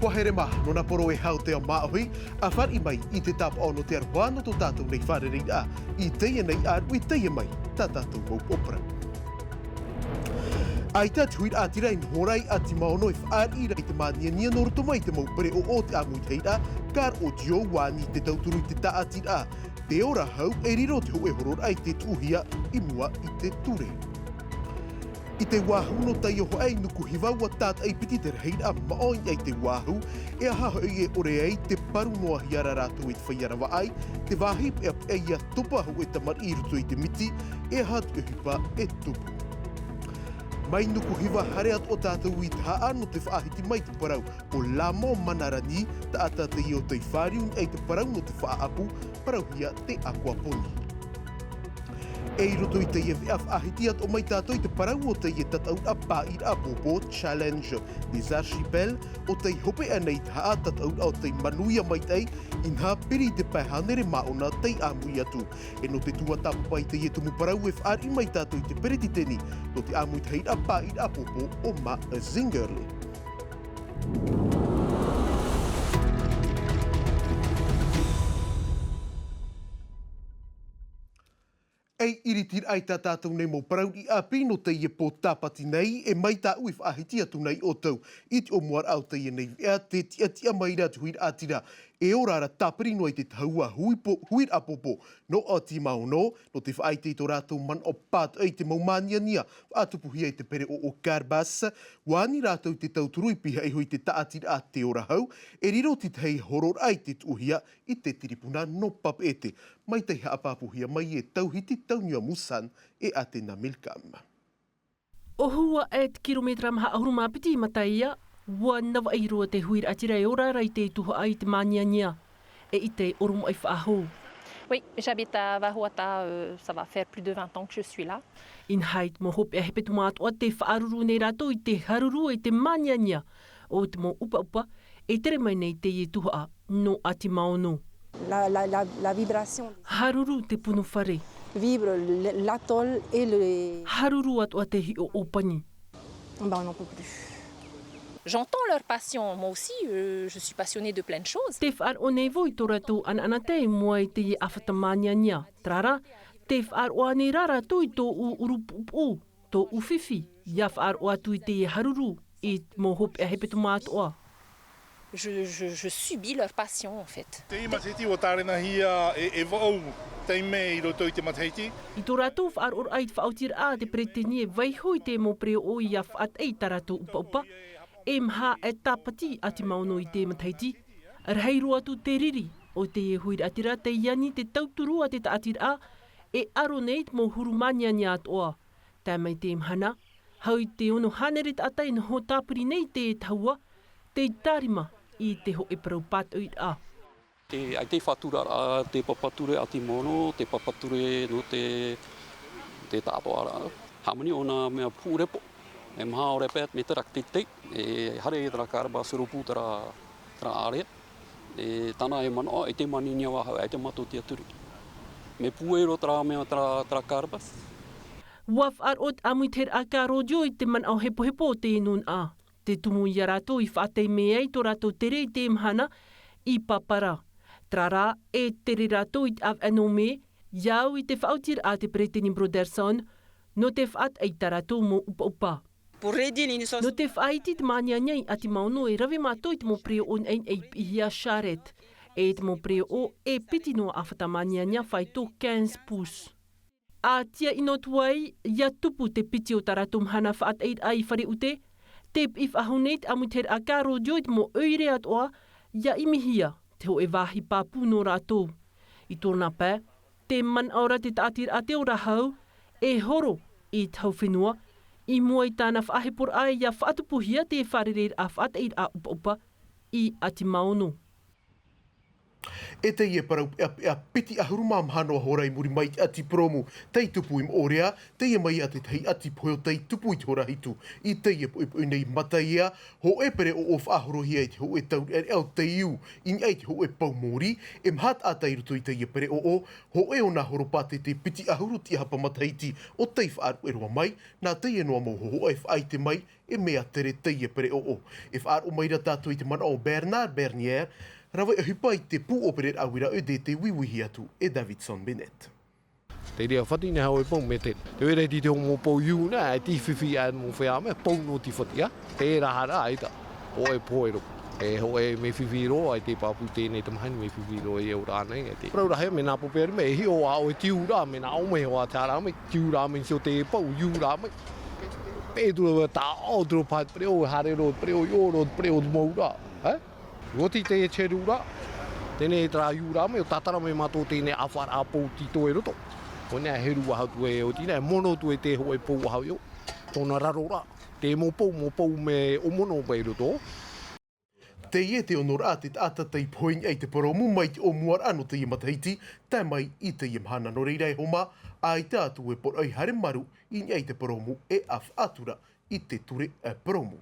Wahere maha, no na poro e hau te a maahui, a whari mai I te tapa ono te aruano to tātou nei whare rei a, I teia nei aru I teia mai, tā tātou mau opera. Ai tā tuir a tira in horai a ti maono e whaari rei te mania nia noro to mai te mau pere o te amui teira, kar o tio wani te tauturu I te taa tira. Te ora hau e riro te ho e horor ai te tuhia I mua I te ture. I te wāhu no tai oho ai nuku hiwau a tāt ai piti te rei a maoi ai te wāhu, e a haho e ore ai te paru noa hiara rātou I te whaiarawa ai, te wāhip e a tupa ho e tamar I ruto I te miti, e hatu e hipa e tupu. Mai nuku hiwa hare at o tātou I te haa no te whaahiti mai te parau, o lamo manarani ta atata I o te whāriun ai te parau no te whaapu, parauhia te aqua poni. E roto I te iewe a whaahiti at o mai tātou I te parau o te ie tatau a pāir a bobo challenge. Des archipel o te hope anei te haa tatau o te manuia mai tei, in ha piri te paihanere maona tei amui atu. E no te tua tapu pai te ie tumu parau e whaari mai tātou I te peretiteni, no te amui te a pāir a bobo o ma a zingerle. Ei iritir ai tā tātou nei mō parau I api no te ie pō tāpati nei e mai tā ui whaahiti atu nei o tau. Iti o muar au te ie nei ea te tia mai rā tuir ātira. E orara tāpiri no I te taua huir apopo no o ti maono no te whaaiti to rātou man o pāt ei te maumania nia atupuhi ei te pere o Karbas. Wāni rātou te tauturu I piha I hui te taatira a te ora hau e riro ti hei horor ai te tuhia I te tiripuna no pap ete. Mai te haapapuhia mai e tauhiti taunua musan e a te Namilkam. O hua e te kilometra maha ahuruma piti mataia, Wa nawa I roa te huir atira e ora rai te tuha ai te maniania e I te orumo ai whaaho. Oui, j'habite à Vahuata, ça va faire plus de 20 ans que je suis là. In hait mo hope e hepetu mātua te whaaruru nei rato I te haruru e te maniania o te mo upa e tere mai nei te ie tuha no ati maono. La vibration. Haruru te punu whare. Vibre l'atoll et le... Haruru atua te hi o opani. Ben, on n'en peut plus. J'entends leur passion. Moi aussi, je suis passionnée de plein de choses. Te whaar o nei voi tō ratou ana te mua I te ie awhatamaniania. Trara, te whaar o ane rara tui tō u urupupu, tō u whiwhi. Ia whaar o atu I te ie haruru I mō hope e hepetu mātua. Je subis leur passion, en fait. Te imatiti o tārena hia e wau te me I roto I te matheiti. I tō rātou whaar or ai te whaotir a te preteni e waihui te mō preo o I a whaat ei tā rātou upa. E mha e tāpati ati maono I te mataiti. Arheiru atu te riri o te e huir atira te iani te tauturu a te taatira e aro nei mō hurumania ni atoa. Tā mai te mhana, hau I te ono hanere te atai na ho tāpiri nei te taua, te tarima I te ho e parau pātau I a. Ai te whatura a te papature ati mono, te papature no te tātoara. Hamani o nā mea pūrepo. E maha o repet me te raktitei, e hare e tara karaba surupu tara are. E tana e mana, e te mani nia wahau, e te mato te aturi. Me puero tara mea tara karabas. Waf ar ot amui ter a karo jo I te man au hepo te nun a. Te tumu I a rato I whaatei mea I tō rato tere I te mhana I papara. Trara e tere rato I av ano me, iau I te whautir a te preteni Broderson, no te whaat ai tarato mo upa. No te whaiti te maniania I ati maono e rawe mātou I te mo preo on ein e pihia sharet. E te mo preo o e piti no awhata maniania whai tō 15 pus. A tia ino tuai, ia tupu te piti o tarato mhana whaat eid ai whare ute, te if ahoneit amuter a karo joit mo oire atoa, ia imihia te ho e wahi pāpū no rātou. I tōna pē, te man aura te tātir a te ora hau, e horo I tau whenua, I mua I tāna whaahepor ai ia whaatupuhia te wharerer a whaateir a upa I ati maono. E te ia parau a piti ahuru mamhanoa horai muri mai ati promu. Tei tupu im orea, te ia mai ate tei ati poio tei tupu i tora hitu. I te ia pui nei mata ia, ho e pere o of ahorohi eit ho e tau e au te iu. In eit ho e pau mori, e mhat ata i rutu i te ia pere ho e ona horopate te piti ahuru ti hapa mataiti o tei whaaru e roa mai, nā te ia noa mo ho e whaai te mai, e mea tere te ia pere E whaaru mai ra tātou i te mana o Bernard Bernier, rawa e hipai te pū operet awira o de te wiwihi atu e Davidson Bennett. Te rea whati ne hau e pong me te. Te wera ti te hongo pou iu na, e ti whiwhi a mo whea me, pong no ti whati a. Te rahara aita, o e poero. E ho e me whiwhi roa, e te papu tēnei tamahani me whiwhi roa e au rānei. E te praura hea me nā popere me, e hi o a o e tiu rā, me nā o me hoa tā rā me, tiu rā me sio te pau, iu rā me. Pēdura tā o duro pāt preo, hare ro, preo i o ro, preo mou rā. Roti te e cheru rā, tēnei tra iu rā me, o tatara me mato tēnei awhar a pou ti toe roto. O nea heru ahau tu e o tina, e mono tu e te ho e pou ahau iu. Tōna raro rā, te mo pou me o mono pai roto. Te ie te onor a te ata tei poing ei te poromu mai te o muar ano te ie mataiti, tai mai i te ie mhana no reirei homa, a i te atu e por ai hare maru i ei te poromu e af atura i te ture e poromu.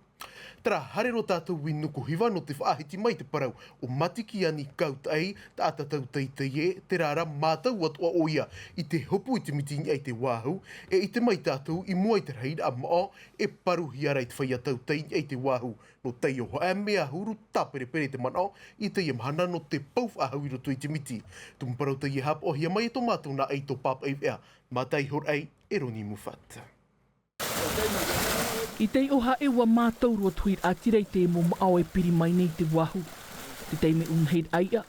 Tara harero tātou winuku hiwa no te whaahiti mai te parau o matiki ani kaut ei ta atatau tei te ie te rara mātau atua oia i te hopu i te mitingi ei te wāhu e i te mai tātou i mua i te reira a maa e paru hiara i te whaiatau tei ei te wāhu no tei oho e mea huru tāpere pere te mana i te ie mahana no te pauf ahau i roto i te miti. Tumparau te ie hap o hia mai e to mātou na ei to pap ei ea, mātai hor ei e roni mufat. I te oha e wa mātou rua tuir a tirei te mo ao e piri mai nei te wahu. Te teime unheid aia,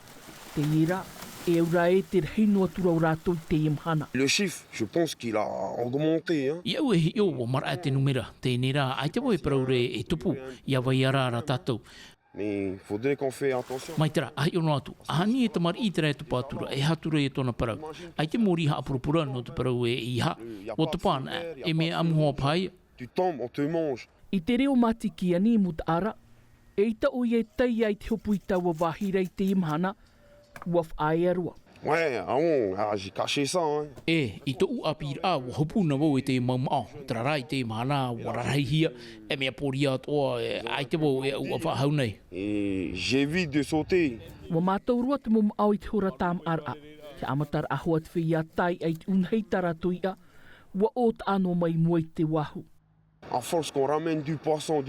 te ira, e aura e te reino atura o rātou te imhana. Le chiffre, je pense qu'il a augmenté. Ia ue hi o mara te numera, te nera, ai te woe praure e tupu, ia vai ara tātou. Mais il faudrait qu'on fait attention. Mai tera, ai ono atu, ahani e tamar i tera e tupa atura, e hatura e tona parau. Ai te mori ha apurupura no te parau e iha, o te pāna, e me amuhoa pai. Tu tombes, on te mange. I te reo matiki ani mut ara, e ita o ie tei ai te hopu i taua wahira i te imhana, waf ai arua. Ouais, j'ai caché ça. E, i to u apir a, wa hopu na wau e te maumao, trarai te imhana, wararai hia, e mea pori atoa, ai te wau e ua whahau nei. Et j'évite de sauter. Wa mātou rua te maumao i te hora tam ara, te amatar ahua te whia tai ai te unhei taratuia, wa o te ano mai mua i te wahu. À force qu'on ramène du poisson,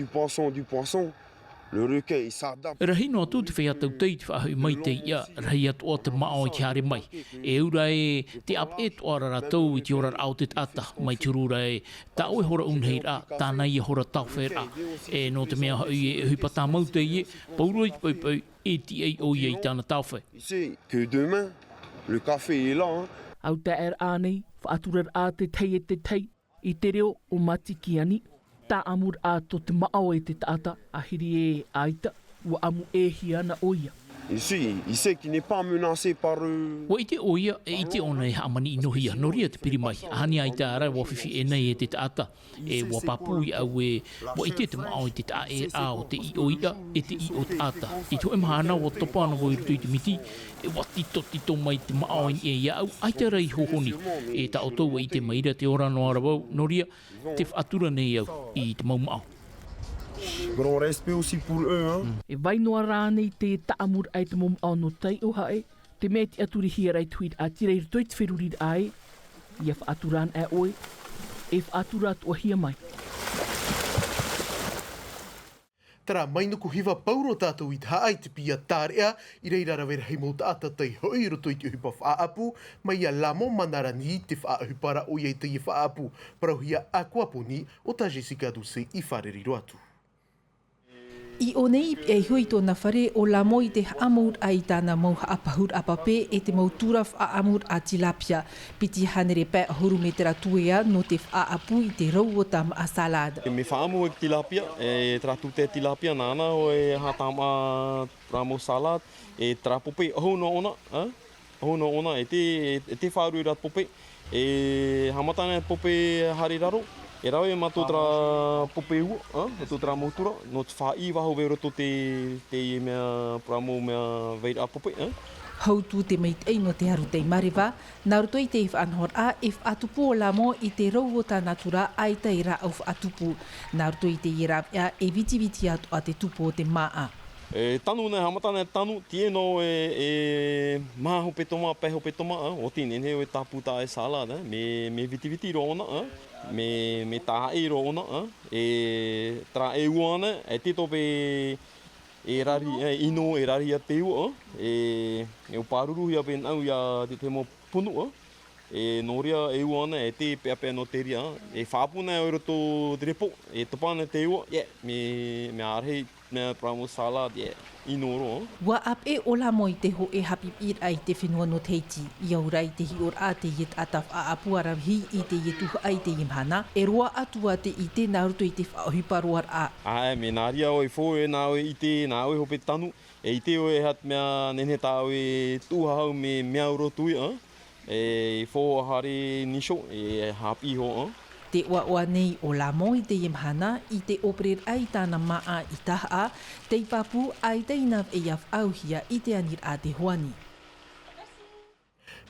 le requin, il s'adapte. Rahi no atu te whaiatau tei te whahui mai te ia, rahi atu o te mao i te hare mai. E ura e te ap e toara ratou i te ora au te ata, mai te rura e ta oe hora unhei rā, tāna i hora tauwhai rā. E no te mea hui e hui pata mau te ie, pauroi pau e ti ei o ia i tāna tauwhai. Tu sais que demain, le café est là. Au te anei, whaaturar a te tei e te tei, i te reo o matiki ani, tā amur a to te maao e te taata, ahiri e aita, wa amu e hiana oia. Ici, il sait qu'il n'est pas menacé par... Wa i te oia, e i te ona e hamani i nohia, noria te piri mai, ahani ai tā ara wafifi e nei e te taata, e wa papui au e, wa i te maao i te taa e a o te i oia, e te i o taata. I to emhana o topana wo i rutu i te miti, e wa tito mai te maao i e iau, ai te rei hohoni, e ta o tau i te maira te ora no arawau, noria, te whaatura nei au i te maumao. Grand respect aussi pour eux, hein. E vainoa rānei te taamur ai te mom ano tai o hae, te mea te aturi hia rai tuit a tirei rutoi te whirurid ai, ia whaaturaan e oe, e whaaturat o hia mai. Tara mainuku hiwa pauro tātou i te haai te pia tārea, i reira rawera hei mō tāta tei hoi roto i te uhipa whaapu, mai ia lamo manara ni te whaahupara o iei te i whaapu, parauhia a kuaponi o ta Jessica Duse i whareriro atu. I o nei e hui tōna whare o la mo i te amur ai tāna mau haapahur apape e te mautura whaamur a tilapia. Piti hanere pē ahuru me te ratuea no te whaapu i te rau o tama a salada. Me whaamu e tilapia, e tratu te tilapia nāna o e hatama ramo salad, e trapope ahuna ona, e te whaaru rat pope, e hamatana pope hariraro. E rau e mato tra pope ua, mato tra motura, no te wha i waho vero to te mea pramo mea veira pope. Hautu te meit eino te haru te mariwa, naruto i te if anhor a if atupu o la mo i te rau o tā natura ai te ira auf atupu. Naruto i te ira a e viti atu a te tupu o te maa. Tanu nei hamatana tanu, tie no maha hope toma, peho pe toma, o tine ne o e tapu tā e sala, me viti ro ona, me tā e ro ona, tra e uana, e tito pe e rari, ino e rari a te ua, e o paruru ia pe nau ia te mo punu, noria e uana e te pea no te ria, e whapuna e roto te repo, e topana te ua, me arhei, me pramo sala, inoro. Wa ap e ola mo i te ho e hapipir ai te whenua no teiti. I aura i te hi or a te yet ataf a apuara hi i te yetuha ai te imhana, e roa atua te i te naruto i te whaohiparoar a. Me nāria o e fō e nā o i te nā o e hope tanu, e i te o e hat mea nene tā o e tūhahau me mea uro tui, e fō hare nisho, e hapi ho, Te oa nei o la mo i te imhana i te operer ai tāna maa i taha, te papu ai te inav e iaf auhia i te anir a te hoani.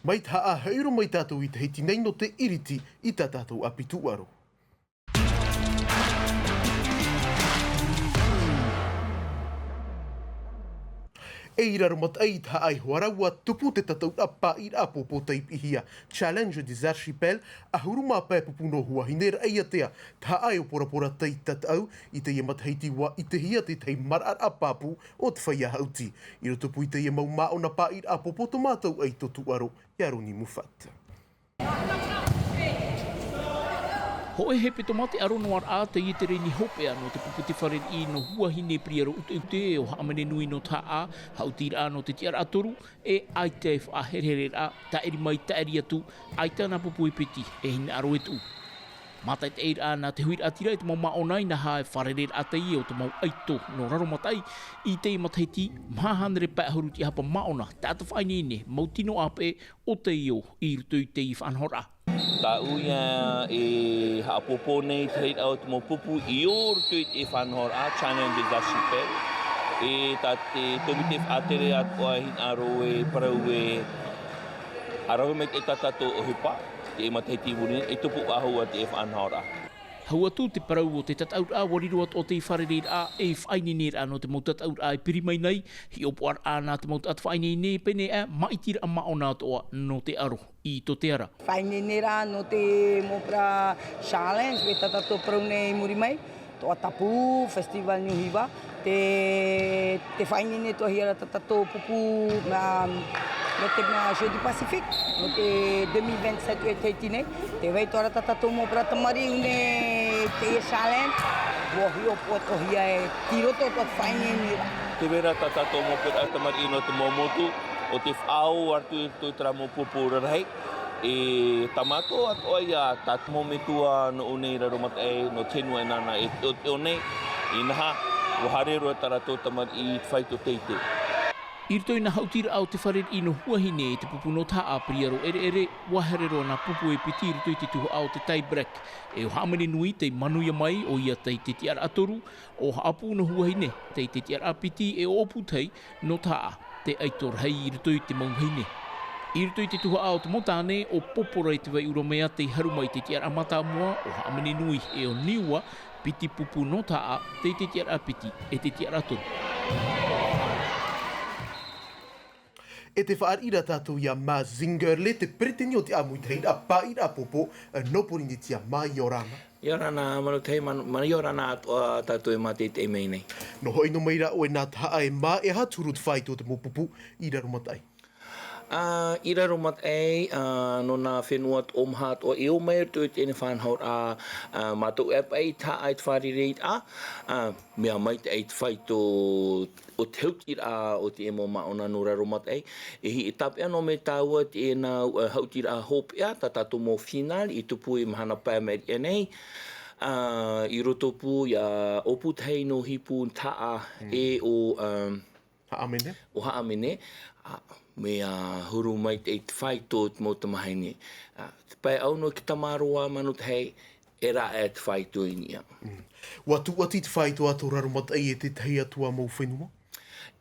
Mai taa heiro mai tātou i te heiti nei no te iriti i tā tātou apitu aro. E ira romat ai ta ai hoaraua tupu te tatau a pa i a popo taip ihia. Challenge des archipels a huruma pa pupu no hua hinera ai atea. Ta ai o pora tai tatau i te iemat heiti wa i te hia te tei marar a papu o te whaia hauti. I roto pui te iemau mao na pa i a popo tomatau ai totu aro. Iaro ni mufat. Ho e hepe tomate arono ar a te itere ni hope ano te puputi whare i no huahine priero ute o haamane nui no ta a, hautira ano te tiara atoru, e ai te whaherere a, ta eri mai ta eri atu, ai tana pupu i peti, e hina aro e tu. Matai te eira ana te huir atira e te mau maonai na hae wharerer atai o te mau aito no raro matai i te mataiti mahanere pēhuru ti hapa maona tāta whainene mau tino ape o te io i rutu i te i whanhora. Ta uia e haapopo nei te heit au te mau pupu i o rutu i te whanhora China and the Archipel. E ta te tomite whaatere atua hin aro e parau e arau me te tatato o hipa. Te mataiti wuri e tupu ahua te whanhora. Hau atu te parau o te tataur a wariroat o te wharerer a e whainenera ano te mau tataur a e pirimai nei, hi opoar a nā te mau tataur whainene pene a maitira a maona atoa no te aro i to te ara. Whainenera no te mopra challenge me tatato praune i muri mai, to atapu festival New Hiva, te whainene to hiara tatato pupu no te Jeu du Pacifique, no te 2027 e teiti nei, te wei toara tatato mo pra tamari une te challenge, wo hio po to hia e tiroto to whainene. Te vera tatato mo pra tamari no te momotu, o te whao artu i tramo pupu rarai, e tamato at oia tatmo metua no unei raromat e no tenua e nana e o nei, i naha, o harero e tarato tamari i whaito teite. I rito ina hautira au te wharer i no huahine e te pupu no taa priaro ere waherero na pupu e piti rito i te tuho au te tie break. E o haamene nui te manuia mai o ia tei te tiara atoru, o haapu no huahine tei te tiara apiti e o opu tei no taa te aitor hei i rito i te mauhine. I rito i te tuho au te motane o popora i te wai uromea te harumai te tiara amata mua o haamene nui e o niua piti pupu no taa tei te tiara apiti e te tiara atoru. E te whaarira tātou ia Mazinger le te preteni o te amui te a pāira popo nopori ni tia mai Iorana. Iorana, manu te mana Iorana tātou e mate te mei nei. No hoi no meira o e nā taha e mā e haturu te whai tō te mopupu i rarumatai. I raro mat ei, no nā whenua o mhat o eo mai tu te ene whanhaur mātou e ei tā ai te wharireit mea mai te ei te whai tō o te hautira o te emo maona no raro mat ei. E hi e tape ano me tāua te e nā hautira hope ea, tā tātou mō final i tupu i mahana pāmeri e nei. I roto pū ia opu tei no hipu taa e o Haamene. O haamene. Me huru mai te whai tō te mō te mahaine. Te pai au no ki tamaroa manu te hei, e rā e te whai tō inia. Watu ati te whai tō ato rarumat ai e te tei atua mō whenua?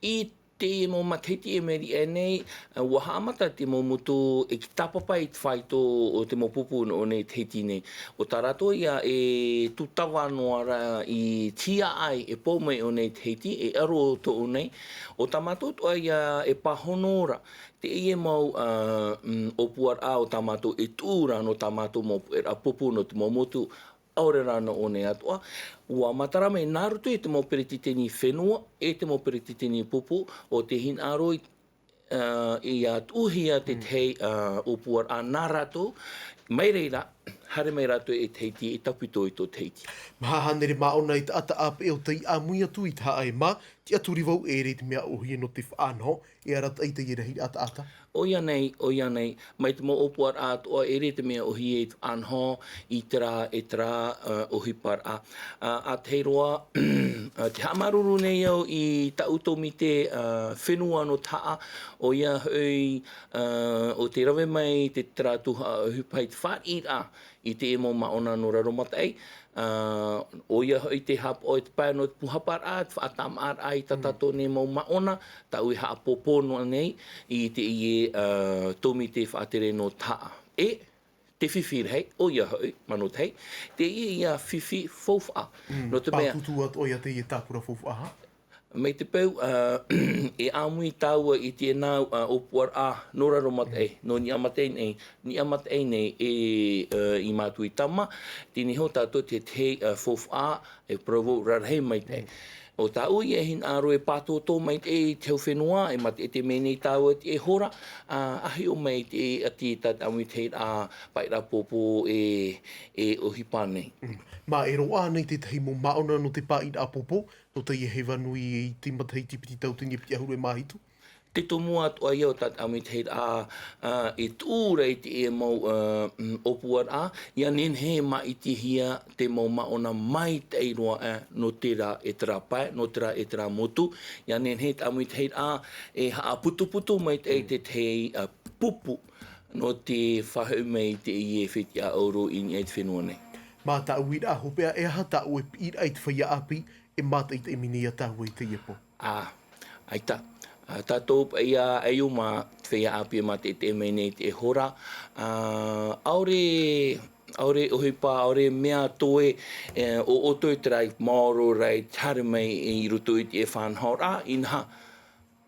I te e mo mateti e meri e nei, ua haamata te mo mutu e ki tapapa i te whaito o te mo pupu o nei teiti nei. O tā rato ia e tutawa noara i tia ai e pōmei o nei teiti, e aro to o nei. O tā matot o ia e pahonora, te ie mau o puara o tā matot e tūra no tā matot mo a pupu no te mo mutu, aore rana o nei atua. Ua matarama e nārutu e te mo peretiteni whenua, e te mo peretiteni pupu, o te hin aro i atuhia te tei o puar a nā rātou, mai reira, hare mai rātou e teiti, e tapito i tō teiti. Mahahanere maona i te ata ape o tei a mui atu i ta ai ma, ti aturi vau e rei te mea ohi no te whaanho, e arata i te irahi ata ata. O ia nei, mai te mo opuar a toa e re te mea ohi e anho i tera ohi par a. A te roa, te hamaruru nei au i ta uto mi te whenua no taa, o ia hui o te rawe mai te tera tuha ohi pai te whaat a i te emo maona no raromatai. O ia hui te hap o te pai no te puhapar a, te whaatam ar a i tatato ne mau maona, ta ui haa popono nei i te ie tomi te whaatere no taa. E te whiwhi hei, o ia hui, manot hei, te ia whiwhi fōwha. No te mea... Pātutu at o ia te ie tākura fōwha, ha? Mei te peu, e amui tāua i te nāu o puar a no raromatei, no ni amatei nei i mātui tama, tini ho tātou te te fōwha e provo rarhei mai te. O tā ui e hin aro e pātōtō mai te teo whenua, e mate e te menei tāua te e hora, ahi o mai te ati tat amui te a paira pōpō e ohi pānei. Mā e roa nei te tahi mo maona no te pāira a pōpō, no te i hewa nui i te matahei tipiti tautini e piti ahuru e māhitu? Te tomua atua iau tat amui te e tūra i te e mau opuar a, ia nen he ma i te hia te mau maona mai te eiroa no tera e tera pai, no tera e tera motu, ia nen he amui te e haa putu mai te pupu no te whahau mai te i e whiti a auro i ni eit whenua nei. Mā tā uira hopea e aha tā ue pira i te whaia api e mata i te eminia tā ue i te iepo. Aita. Tātou ia au mā te whaia api e mata i te emene i te hora. Aore ohipa, aore mea toe o oto i te rai maoro rai tare mai i rutu i te e whanhaura. Inha,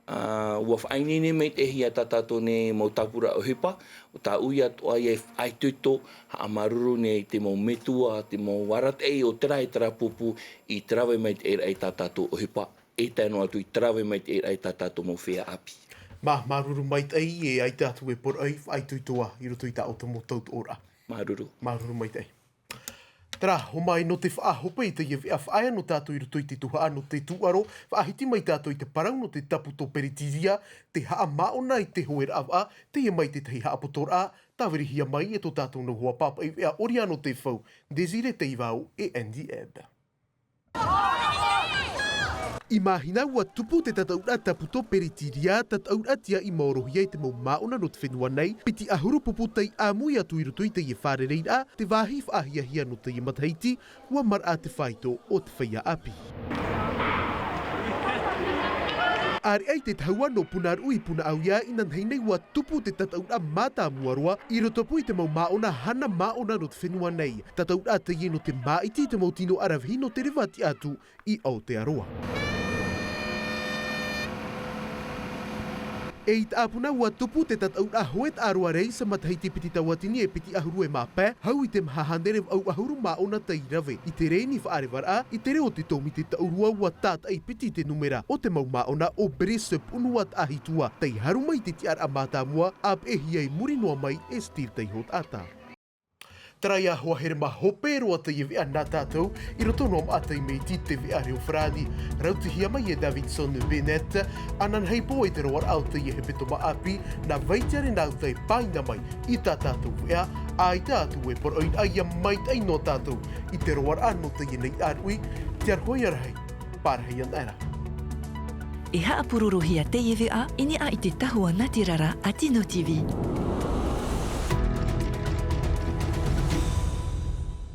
ua whainene mei te hia tātātou ne mau tapura ohipa. O tā ui atoa i e aituto ha amaruru nei te mau metua, te mau waratei o tera e tera pupu i terawe mai te e tātātou ohipa. E tēnō atu i terawe mai te e tātātou mau whea api. Maruru mai te e ai tātou e por ai aitutoa i roto i tā o te mo taut ora. Maruru. Maruru mai te. Tara, ho mai no te whaahopa i te iwi a whaia no tātou i roto i te tuha no te tuaro, whaahiti mai tātou i te parau no te tapu tō peritiria, te haa maona i te hoer awa, te ia mai te tehi haa potora, tāweri hia mai e tō tātou no hoa papa i wea oria no te whau, Desire te iwau e Andy Ebb. I mahina ua tupu te tataura tapu tō peritiria, tataura tia i maorohia i te mau maona no te whenua nei, piti ahuru pupu tei amui atu i roto i te ie wharereira, te wahi whaahia hia no te ie mataiti, ua mara te whaito o te whaia api. Ari ai te taua no punaru i puna au ia inan heinei ua tupu te tataura mata muaroa i rotopu i te mau maona hana maona no te whenua nei. Tataura te ie no te maiti te mau tino arawhi no te rewati atu i Aotearoa. E i ta apuna ua tupu te tataura hoet aroa rei sa matahei te piti tawatini e piti ahuru e mapē, hau i te mahahandere au ahuru maona ta irawe. I te reini whaarewara, i te reo te tomi te taurua ua tata i piti te numera o te mau maona o Bresep unuat ahitua. Tei haru mai te tiara matamua, ap e hiai muri noa mai e stir tei hot ata. Trai a hoa here mahope roa te iwi ana tātou, i roto noam atai mei ti te vi a reo fradi. Rauti hia mai e Davidson Bennett, anan hei po e te roar au te i he peto maapi, na vaitiare nau te paina mai i tā tātou wea, a i tātou e por oin aia mai tai no tātou, i te roar ano te i nei arui, te arhoi arhei, parhei an era. E haa pururuhia te iwi a, ini a i te tahua natirara a Tino TV.